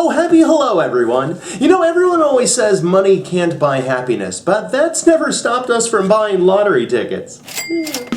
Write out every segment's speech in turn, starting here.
Oh, happy hello, everyone. You know, everyone always says money can't buy happiness, but that's never stopped us from buying lottery tickets.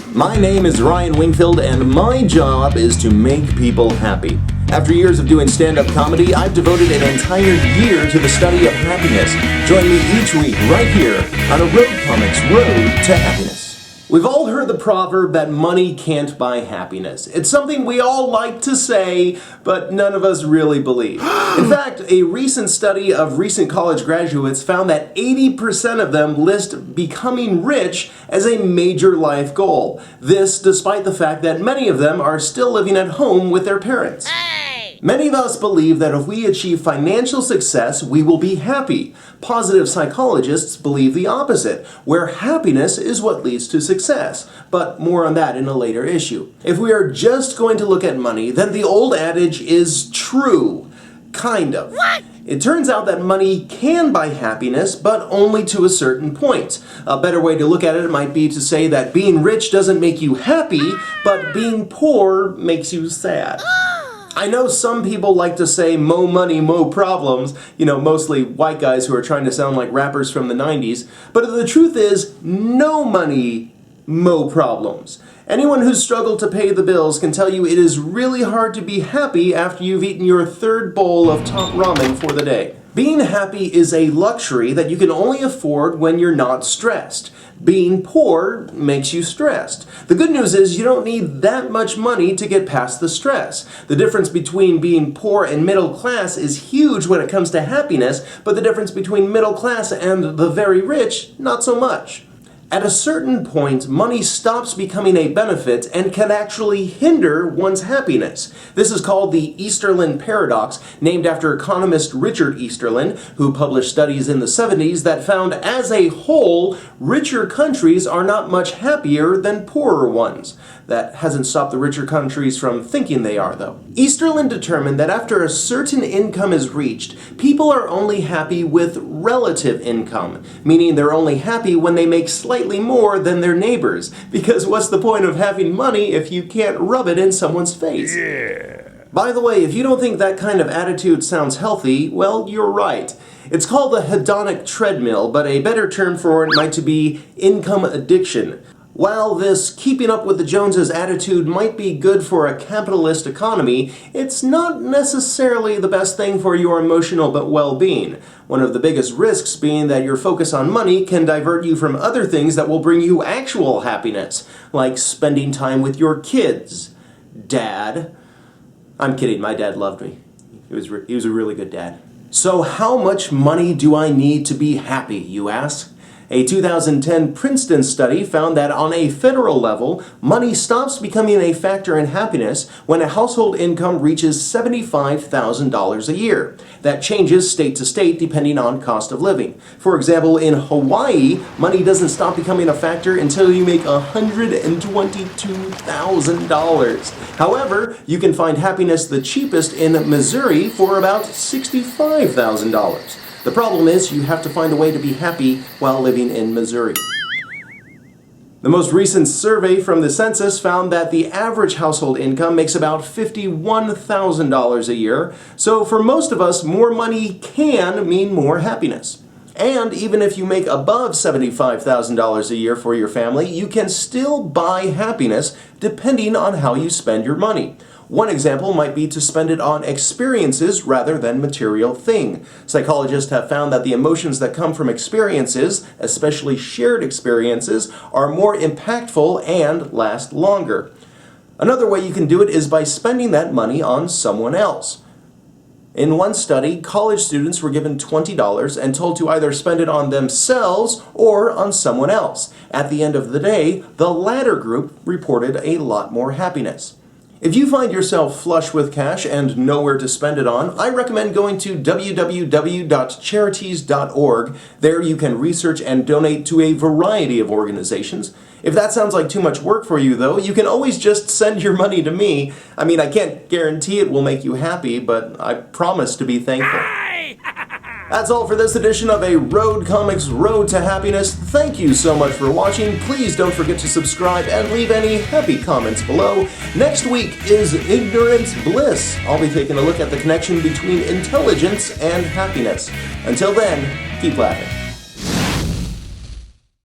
My name is Ryan Wingfield, and my job is to make people happy. After years of doing stand-up comedy, I've devoted an entire year to the study of happiness. Join me each week right here on a Road Comics Road to Happiness. We've all heard the proverb that money can't buy happiness. It's something we all like to say, but none of us really believe. In fact, a recent study of recent college graduates found that 80% of them list becoming rich as a major life goal. This despite the fact that many of them are still living at home with their parents. Many of us believe that if we achieve financial success, we will be happy. Positive psychologists believe the opposite, where happiness is what leads to success. But more on that in a later issue. If we are just going to look at money, then the old adage is true. Kind of. What? It turns out that money can buy happiness, but only to a certain point. A better way to look at it might be to say that being rich doesn't make you happy, but being poor makes you sad. I know some people like to say mo money, mo problems, mostly white guys who are trying to sound like rappers from the 90s, but the truth is, no money, mo problems. Anyone who's struggled to pay the bills can tell you it is really hard to be happy after you've eaten your third bowl of top ramen for the day. Being happy is a luxury that you can only afford when you're not stressed. Being poor makes you stressed. The good news is you don't need that much money to get past the stress. The difference between being poor and middle class is huge when it comes to happiness, but the difference between middle class and the very rich, not so much. At a certain point, money stops becoming a benefit and can actually hinder one's happiness. This is called the Easterlin paradox, named after economist Richard Easterlin, who published studies in the 70s that found, as a whole, richer countries are not much happier than poorer ones. That hasn't stopped the richer countries from thinking they are, though. Easterlin determined that after a certain income is reached, people are only happy with relative income, meaning they're only happy when they make slightly more than their neighbors, because what's the point of having money if you can't rub it in someone's face? Yeah. By the way, if you don't think that kind of attitude sounds healthy, well, you're right. It's called the hedonic treadmill, but a better term for it might be income addiction. While this keeping up with the Joneses attitude might be good for a capitalist economy, it's not necessarily the best thing for your emotional well-being. One of the biggest risks being that your focus on money can divert you from other things that will bring you actual happiness, like spending time with your kids. Dad. I'm kidding, my dad loved me. He was a really good dad. So how much money do I need to be happy, you ask? A 2010 Princeton study found that on a federal level, money stops becoming a factor in happiness when a household income reaches $75,000 a year. That changes state to state depending on cost of living. For example, in Hawaii, money doesn't stop becoming a factor until you make $122,000. However, you can find happiness the cheapest in Missouri for about $65,000. The problem is you have to find a way to be happy while living in Missouri. The most recent survey from the census found that the average household income makes about $51,000 a year, so for most of us, more money can mean more happiness. And even if you make above $75,000 a year for your family, you can still buy happiness depending on how you spend your money. One example might be to spend it on experiences rather than material thing. Psychologists have found that the emotions that come from experiences, especially shared experiences, are more impactful and last longer. Another way you can do it is by spending that money on someone else. In one study, college students were given $20 and told to either spend it on themselves or on someone else. At the end of the day, the latter group reported a lot more happiness. If you find yourself flush with cash and nowhere to spend it on, I recommend going to www.charities.org. There you can research and donate to a variety of organizations. If that sounds like too much work for you, though, you can always just send your money to me. I mean, I can't guarantee it will make you happy, but I promise to be thankful. That's all for this edition of A Road Comics Road to Happiness. Thank you so much for watching. Please don't forget to subscribe and leave any happy comments below. Next week is Ignorance Bliss. I'll be taking a look at the connection between intelligence and happiness. Until then, keep laughing.